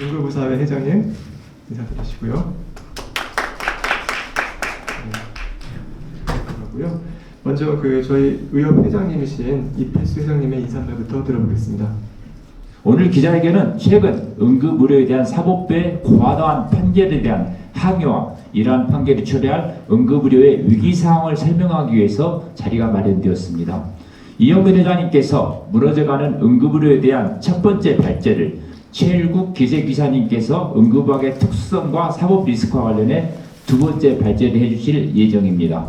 응급의사회 회장님 인사드리시고요. 고요. 먼저 저희 의협 회장님이신 이필수 회장님의 인사말부터 들어보겠습니다. 오늘 기자회견은 최근 응급의료에 대한 사법부의 과도한 판결에 대한 항의와 이러한 판결이 초래할 응급의료의 위기상황을 설명하기 위해서 자리가 마련되었습니다. 이영근 회장님께서 무너져가는 응급의료에 대한 첫 번째 발제를, 최일국 기재기사님께서 응급의학의 특수성과 사법 리스크와 관련해 두 번째 발제를 해주실 예정입니다.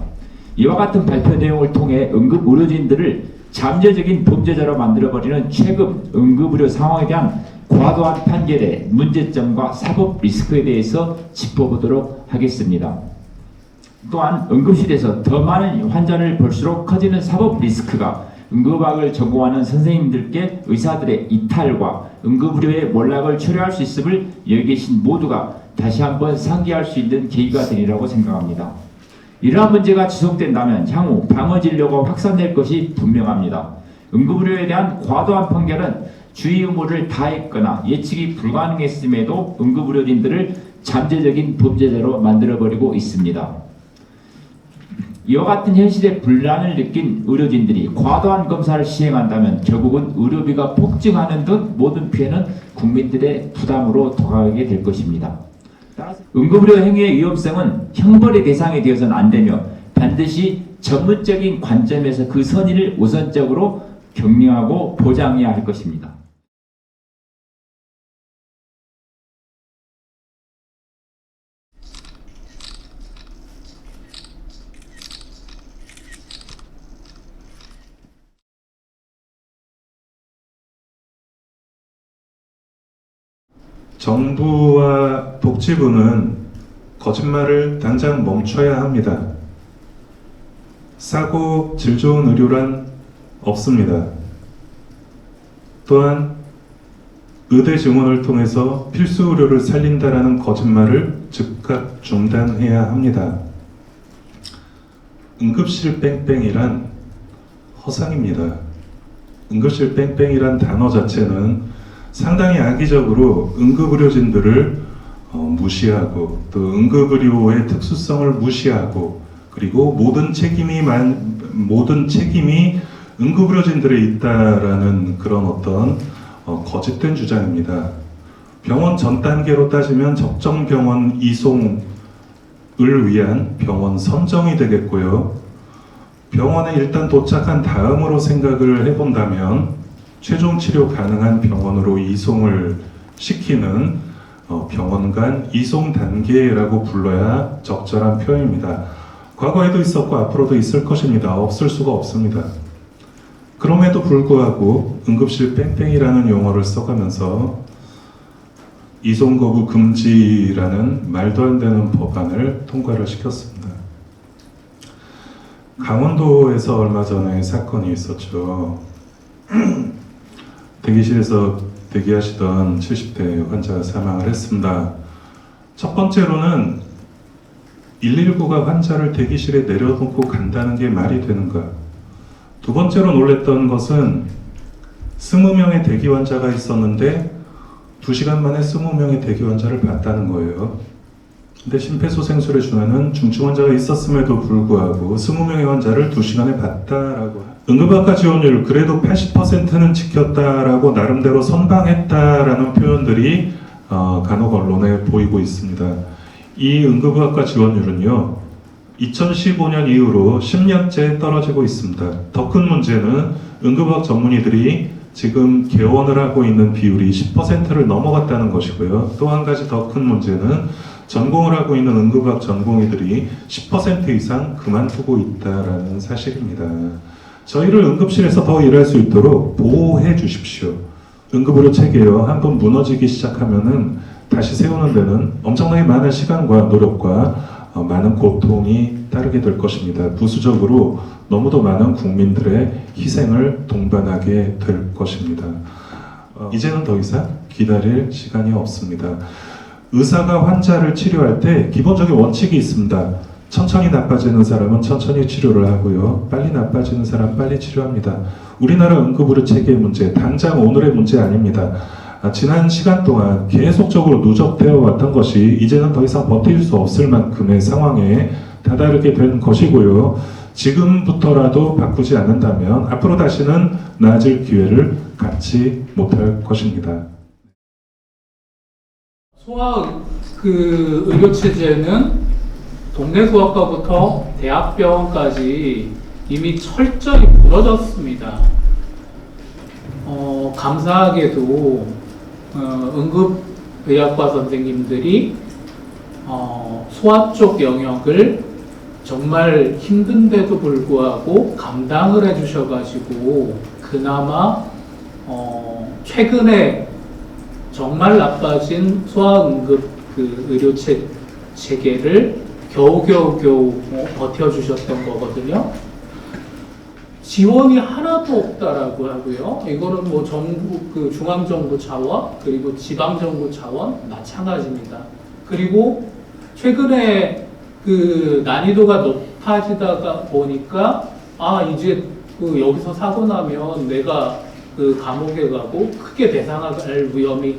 이와 같은 발표 내용을 통해 응급의료진들을 잠재적인 범죄자로 만들어버리는 최근 응급의료 상황에 대한 과도한 판결의 문제점과 사법 리스크에 대해서 짚어보도록 하겠습니다. 또한 응급실에서 더 많은 환자를 볼수록 커지는 사법 리스크가 응급의학을 전공하는 선생님들께 의사들의 이탈과 응급의료의 몰락을 초래할 수 있음을 여기 계신 모두가 다시 한번 상기할 수 있는 계기가 되리라고 생각합니다. 이러한 문제가 지속된다면 향후 방어진료가 확산될 것이 분명합니다. 응급의료에 대한 과도한 판결은 주의 의무를 다했거나 예측이 불가능했음에도 응급의료진들을 잠재적인 범죄자로 만들어버리고 있습니다. 이와 같은 현실에 불안을 느낀 의료진들이 과도한 검사를 시행한다면 결국은 의료비가 폭증하는 등 모든 피해는 국민들의 부담으로 다가가게 될 것입니다. 따라서 응급의료 행위의 위험성은 형벌의 대상이 되어서는 안 되며 반드시 전문적인 관점에서 그 선의를 우선적으로 격려하고 보장해야 할 것입니다. 정부와 복지부는 거짓말을 당장 멈춰야 합니다. 싸고 질 좋은 의료란 없습니다. 또한 의대 증원을 통해서 필수 의료를 살린다라는 거짓말을 즉각 중단해야 합니다. 응급실 뺑뺑이란 허상입니다. 응급실 뺑뺑이란 단어 자체는 상당히 악의적으로 응급의료진들을 무시하고 또 응급의료의 특수성을 무시하고 그리고 모든 책임이 응급의료진들에 있다라는 그런 어떤 거짓된 주장입니다. 병원 전 단계로 따지면 적정병원 이송을 위한 병원 선정이 되겠고요. 병원에 일단 도착한 다음으로 생각을 해본다면 최종 치료 가능한 병원으로 이송을 시키는 병원 간 이송 단계라고 불러야 적절한 표현입니다. 과거에도 있었고 앞으로도 있을 것입니다. 없을 수가 없습니다. 그럼에도 불구하고 응급실 뺑뺑이라는 용어를 써가면서 이송 거부 금지라는 말도 안 되는 법안을 통과를 시켰습니다. 강원도에서 얼마 전에 사건이 있었죠. 대기실에서 대기하시던 70대 환자가 사망을 했습니다. 첫 번째로는 119가 환자를 대기실에 내려놓고 간다는 게 말이 되는가? 두 번째로 놀랬던 것은 20명의 대기 환자가 있었는데 2시간 만에 20명의 대기 환자를 봤다는 거예요. 근데 심폐소생술에 준하는 중증 환자가 있었음에도 불구하고 20명의 환자를 2시간에 봤다라고. 응급학과 지원율 그래도 80%는 지켰다라고 나름대로 선방했다라는 표현들이 간혹 언론에 보이고 있습니다. 이 응급학과 지원율은요 2015년 이후로 10년째 떨어지고 있습니다. 더 큰 문제는 응급학 전문의들이 지금 개원을 하고 있는 비율이 10%를 넘어갔다는 것이고요. 또 한 가지 더 큰 문제는 전공을 하고 있는 응급학 전공의들이 10% 이상 그만두고 있다라는 사실입니다. 저희를 응급실에서 더 일할 수 있도록 보호해 주십시오. 응급의료 체계요 한번 무너지기 시작하면은 다시 세우는 데는 엄청나게 많은 시간과 노력과 많은 고통이 따르게 될 것입니다. 부수적으로 너무도 많은 국민들의 희생을 동반하게 될 것입니다. 이제는 더 이상 기다릴 시간이 없습니다. 의사가 환자를 치료할 때 기본적인 원칙이 있습니다. 천천히 나빠지는 사람은 천천히 치료를 하고요. 빨리 나빠지는 사람 빨리 치료합니다. 우리나라 응급의료 체계의 문제, 당장 오늘의 문제 아닙니다. 지난 시간 동안 계속적으로 누적되어 왔던 것이 이제는 더 이상 버틸 수 없을 만큼의 상황에 다다르게 된 것이고요. 지금부터라도 바꾸지 않는다면 앞으로 다시는 나아질 기회를 갖지 못할 것입니다. 소아 의료 체제는 동네 소아과부터 대학병원까지 이미 철저히 무너졌습니다. 감사하게도 응급의학과 선생님들이 소아 쪽 영역을 정말 힘든데도 불구하고 감당을 해주셔가지고 그나마 최근에 정말 나빠진 소아응급 의료 체계를 겨우겨우 버텨주셨던 거거든요. 지원이 하나도 없다라고 하고요. 이거는 뭐 정부, 중앙정부 차원, 그리고 지방정부 차원 마찬가지입니다. 그리고 최근에 난이도가 높아지다가 보니까, 이제 여기서 사고 나면 내가 감옥에 가고 크게 배상할 위험이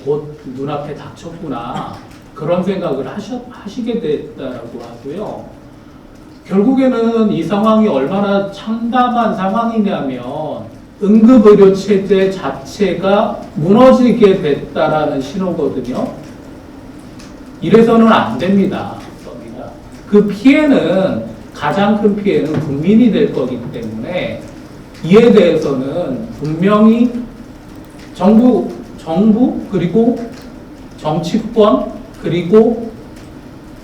곧 눈앞에 닥쳤구나. 그런 생각을 하시게 됐다라고 하고요. 결국에는 이 상황이 얼마나 참담한 상황이냐면 응급의료 체제 자체가 무너지게 됐다라는 신호거든요. 이래서는 안 됩니다. 그 피해는, 가장 큰 피해는 국민이 될 거기 때문에 이에 대해서는 분명히 정부 그리고 정치권 그리고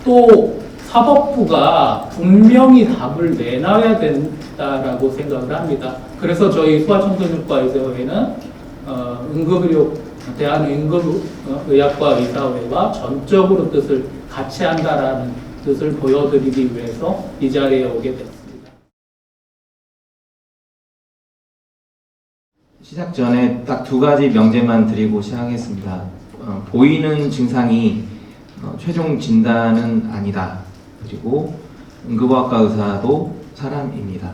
또 사법부가 분명히 답을 내놔야 된다라고 생각을 합니다. 그래서 저희 소아청소년과의사회는 대한응급의학과 의사회와 전적으로 뜻을 같이 한다라는 뜻을 보여드리기 위해서 이 자리에 오게 됐습니다. 시작 전에 딱 두 가지 명제만 드리고 시작하겠습니다. 보이는 증상이 최종 진단은 아니다. 그리고 응급의학과 의사도 사람입니다.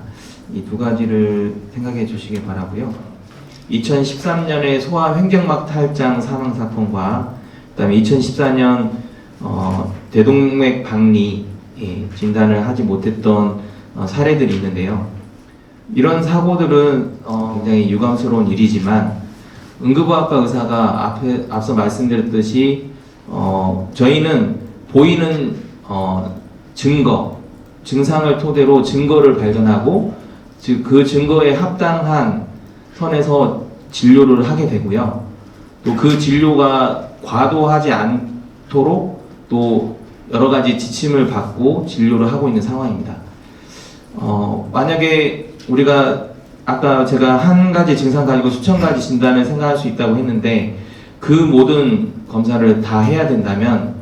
이 두 가지를 생각해 주시기 바라고요. 2013년에 소아 횡격막 탈장 사망 사건과 그다음에 2014년 대동맥 박리 진단을 하지 못했던 사례들이 있는데요. 이런 사고들은 굉장히 유감스러운 일이지만 응급의학과 의사가 앞서 말씀드렸듯이 저희는 보이는 증상을 토대로 증거를 발견하고 즉 그 증거에 합당한 선에서 진료를 하게 되고요. 또 그 진료가 과도하지 않도록 또 여러 가지 지침을 받고 진료를 하고 있는 상황입니다. 만약에 우리가 아까 제가 한 가지 증상 가지고 수천 가지 진단을 생각할 수 있다고 했는데 그 모든 검사를 다 해야 된다면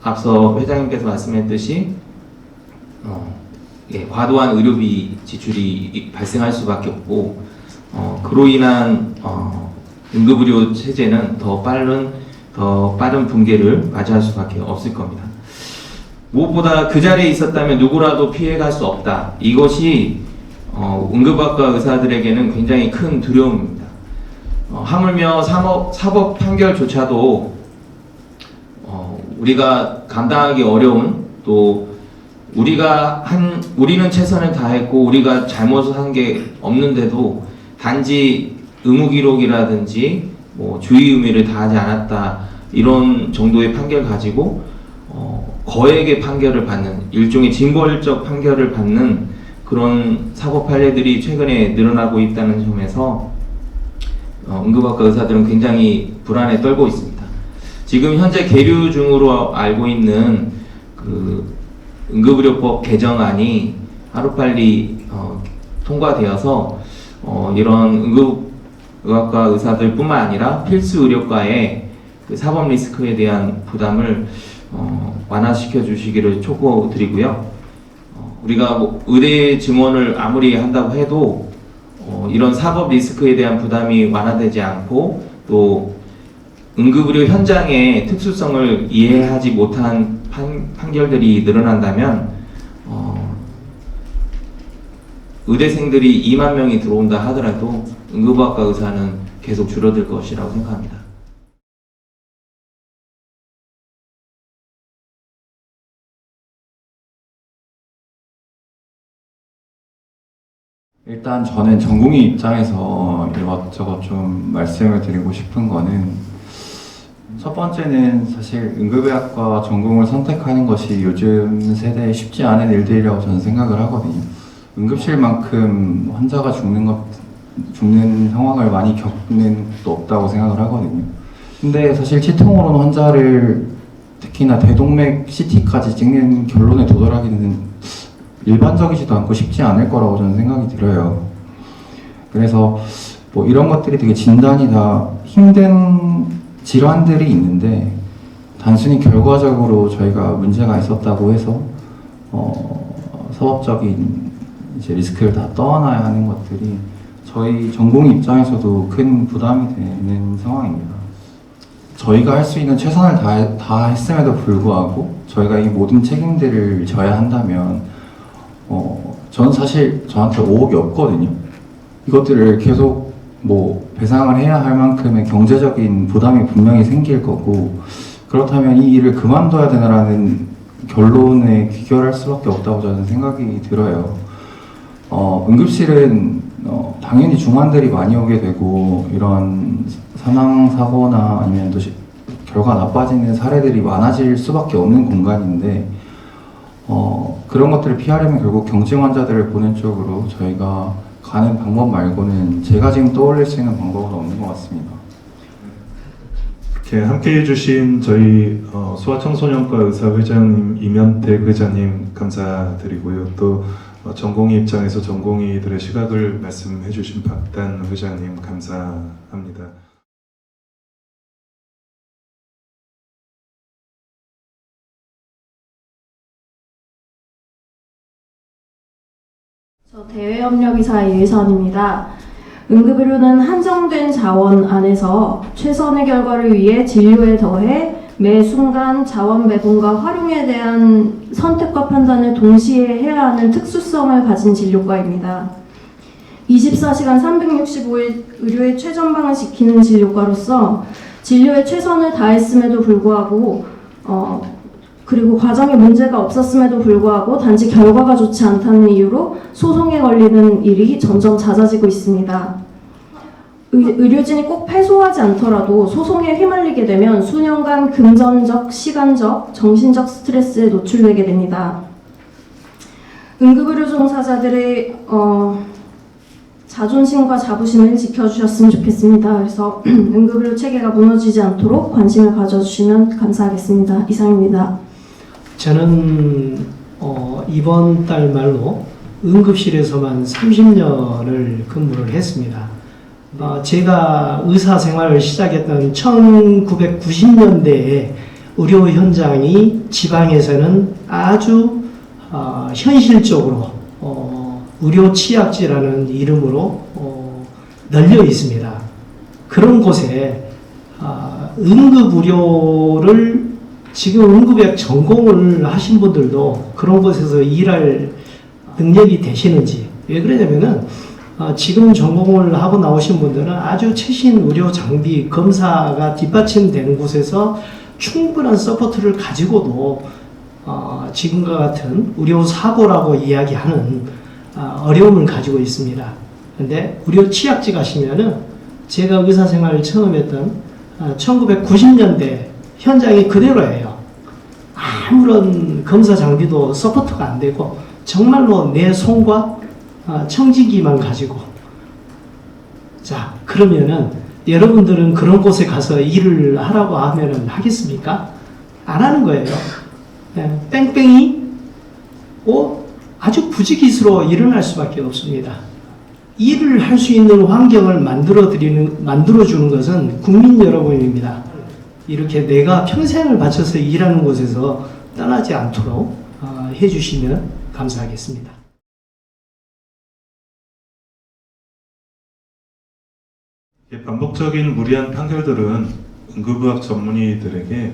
앞서 회장님께서 말씀했듯이 과도한 의료비 지출이 발생할 수밖에 없고 그로 인한 응급의료 체제는 더 빠른 붕괴를 맞이할 수밖에 없을 겁니다. 무엇보다 그 자리에 있었다면 누구라도 피해갈 수 없다. 이것이 응급의학과 의사들에게는 굉장히 큰 두려움입니다. 하물며 사법 판결조차도 우리가 감당하기 어려운 또 우리는 최선을 다했고 우리가 잘못을 한 게 없는데도 단지 의무기록이라든지 주의 의무를 다하지 않았다 이런 정도의 판결 가지고 거액의 판결을 받는 일종의 징벌적 판결을 받는 그런 사고 판례들이 최근에 늘어나고 있다는 점에서 응급의학과 의사들은 굉장히 불안에 떨고 있습니다. 지금 현재 계류 중으로 알고 있는 응급의료법 개정안이 하루빨리 통과되어서 이런 응급의학과 의사들뿐만 아니라 필수 의료과의 사법 리스크에 대한 부담을 완화시켜 주시기를 촉구드리고요. 우리가 의대 증원을 아무리 한다고 해도 이런 사법 리스크에 대한 부담이 완화되지 않고 또 응급의료 현장의 특수성을 이해하지 못한 판결들이 늘어난다면 의대생들이 2만 명이 들어온다 하더라도 응급의학과 의사는 계속 줄어들 것이라고 생각합니다. 일단 저는 전공의 입장에서 이것저것 좀 말씀을 드리고 싶은 거는, 첫 번째는 사실 응급의학과 전공을 선택하는 것이 요즘 세대에 쉽지 않은 일들이라고 저는 생각을 하거든요. 응급실만큼 환자가 죽는 상황을 많이 겪는 것도 없다고 생각을 하거든요. 근데 사실 치통으로는 환자를 특히나 대동맥 CT까지 찍는 결론에 도달하기는 일반적이지도 않고 쉽지 않을 거라고 저는 생각이 들어요. 그래서 뭐 이런 것들이 되게 진단이 다 힘든 질환들이 있는데, 단순히 결과적으로 저희가 문제가 있었다고 해서 사업적인 이제 리스크를 다 떠안아야 하는 것들이 저희 전공 입장에서도 큰 부담이 되는 상황입니다. 저희가 할 수 있는 최선을 다 했음에도 불구하고 저희가 이 모든 책임들을 져야 한다면, 전 사실 저한테 5억이 없거든요. 이것들을 계속 뭐 배상을 해야 할 만큼의 경제적인 부담이 분명히 생길 거고, 그렇다면 이 일을 그만둬야 되나라는 결론에 귀결할 수밖에 없다고 저는 생각이 들어요. 응급실은 당연히 중환들이 많이 오게 되고, 이런 사망 사고나 아니면 또 결과 나빠지는 사례들이 많아질 수밖에 없는 공간인데, 그런 것들을 피하려면 결국 경증 환자들을 보는 쪽으로 저희가 가는 방법 말고는 제가 지금 떠올릴 수 있는 방법은 없는 것 같습니다. 이렇게 함께 해주신 저희 소아청소년과 의사회장님 이면택 의장님 감사드리고요. 또 전공의 입장에서 전공의들의 시각을 말씀해 주신 박단 회장님 감사합니다. 저 대외협력이사 이혜선입니다. 응급의료는 한정된 자원 안에서 최선의 결과를 위해 진료에 더해 매 순간 자원 배분과 활용에 대한 선택과 판단을 동시에 해야 하는 특수성을 가진 진료과입니다. 24시간 365일 의료의 최전방을 지키는 진료과로서 진료에 최선을 다했음에도 불구하고 그리고 과정에 문제가 없었음에도 불구하고 단지 결과가 좋지 않다는 이유로 소송에 걸리는 일이 점점 잦아지고 있습니다. 의료진이 꼭 패소하지 않더라도 소송에 휘말리게 되면 수년간 금전적, 시간적, 정신적 스트레스에 노출되게 됩니다. 응급의료 종사자들의 자존심과 자부심을 지켜주셨으면 좋겠습니다. 그래서 응급의료 체계가 무너지지 않도록 관심을 가져주시면 감사하겠습니다. 이상입니다. 저는 이번 달 말로 응급실에서만 30년을 근무를 했습니다. 제가 의사 생활을 시작했던 1990년대에 의료 현장이 지방에서는 아주 현실적으로 의료 취약지라는 이름으로 널려 있습니다. 그런 곳에 응급의료를 지금 응급의학 전공을 하신 분들도 그런 곳에서 일할 능력이 되시는지, 왜 그러냐면은 지금 전공을 하고 나오신 분들은 아주 최신 의료 장비, 검사가 뒷받침되는 곳에서 충분한 서포트를 가지고도 지금과 같은 의료 사고라고 이야기하는 어려움을 가지고 있습니다. 근데 의료 취약지 가시면은 제가 의사 생활을 처음 했던 1990년대 현장이 그대로예요. 아무런 검사 장비도 서포트가 안 되고 정말로 내 손과 청지기만 가지고, 자 그러면은 여러분들은 그런 곳에 가서 일을 하라고 하면은 하겠습니까? 안 하는 거예요. 뺑뺑이 아주 부지기수로 일어날 수밖에 없습니다. 일을 할 수 있는 환경을 만들어주는 것은 국민 여러분입니다. 이렇게 내가 평생을 바쳐서 일하는 곳에서 떠나지 않도록 해주시면 감사하겠습니다. 반복적인 무리한 판결들은 응급의학 전문의들에게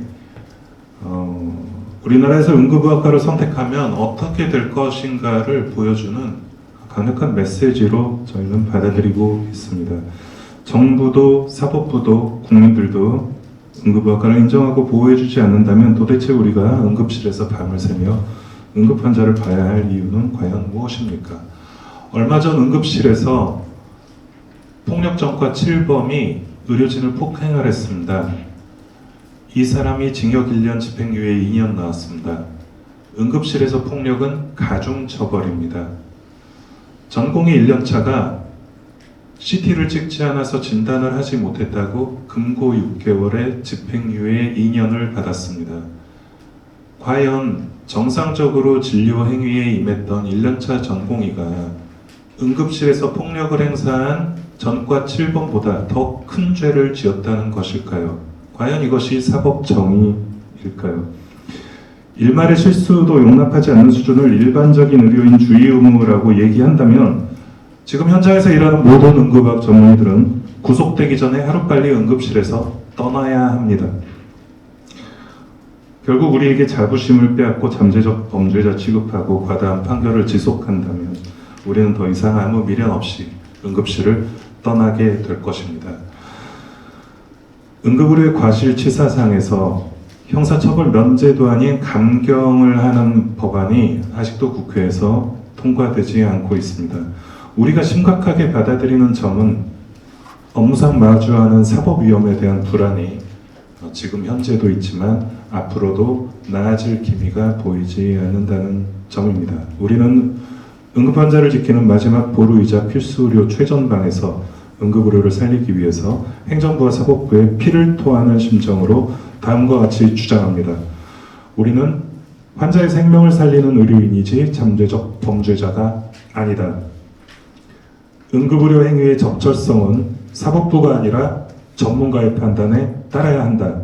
우리나라에서 응급의학과를 선택하면 어떻게 될 것인가를 보여주는 강력한 메시지로 저희는 받아들이고 있습니다. 정부도 사법부도 국민들도 응급의학과를 인정하고 보호해주지 않는다면 도대체 우리가 응급실에서 밤을 새며 응급 환자를 봐야 할 이유는 과연 무엇입니까? 얼마 전 응급실에서 폭력전과 7범이 의료진을 폭행을 했습니다. 이 사람이 징역 1년 집행유예 2년 나왔습니다. 응급실에서 폭력은 가중처벌입니다. 전공의 1년차가 CT를 찍지 않아서 진단을 하지 못했다고 금고 6개월에 집행유예 2년을 받았습니다. 과연 정상적으로 진료 행위에 임했던 1년차 전공의가 응급실에서 폭력을 행사한 전과 7범보다 더 큰 죄를 지었다는 것일까요? 과연 이것이 사법 정의일까요? 일말의 실수도 용납하지 않는 수준을 일반적인 의료인 주의 의무라고 얘기한다면 지금 현장에서 일하는 모든 응급의학 전문의들은 구속되기 전에 하루빨리 응급실에서 떠나야 합니다. 결국 우리에게 자부심을 빼앗고 잠재적 범죄자 취급하고 과다한 판결을 지속한다면 우리는 더 이상 아무 미련 없이 응급실을 떠나게 될 것입니다. 응급의료의 과실치사상에서 형사처벌 면제도 아닌 감경을 하는 법안이 아직도 국회에서 통과되지 않고 있습니다. 우리가 심각하게 받아들이는 점은 업무상 마주하는 사법 위험에 대한 불안이 지금 현재도 있지만 앞으로도 나아질 기미가 보이지 않는다는 점입니다. 우리는 응급환자를 지키는 마지막 보루이자 필수 의료 최전방에서 응급의료를 살리기 위해서 행정부와 사법부에 피를 토하는 심정으로 다음과 같이 주장합니다. 우리는 환자의 생명을 살리는 의료인이지 잠재적 범죄자가 아니다. 응급의료 행위의 적절성은 사법부가 아니라 전문가의 판단에 따라야 한다.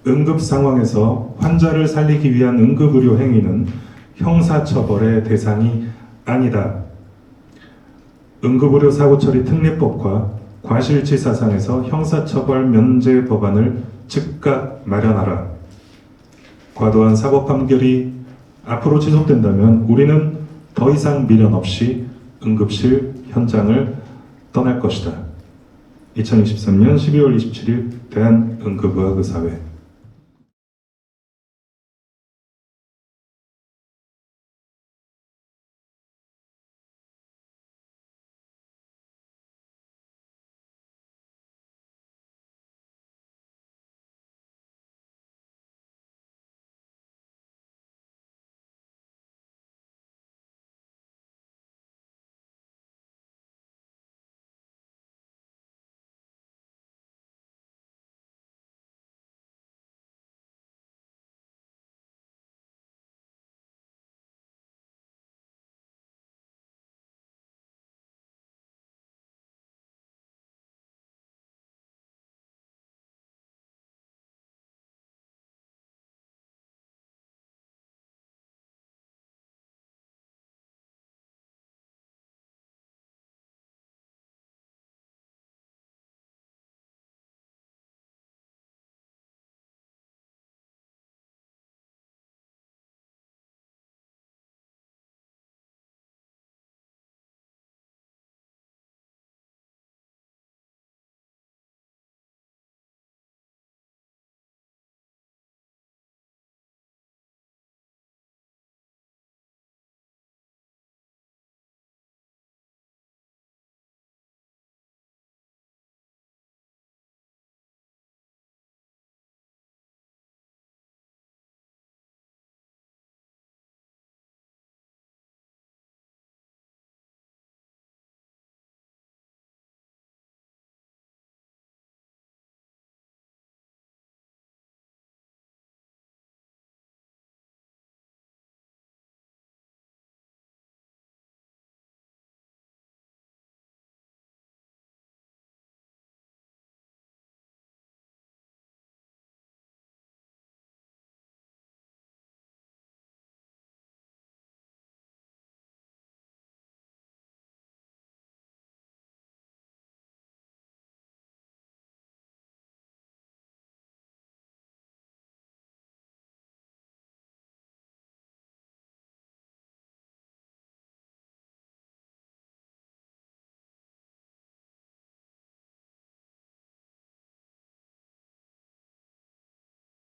응급 상황에서 환자를 살리기 위한 응급의료 행위는 형사처벌의 대상이 아니다. 응급의료 사고처리 특례법과 과실치사상에서 형사처벌 면제 법안을 즉각 마련하라. 과도한 사법 판결이 앞으로 지속된다면 우리는 더 이상 미련 없이 응급실 현장을 떠날 것이다. 2023년 12월 27일 대한응급의학의사회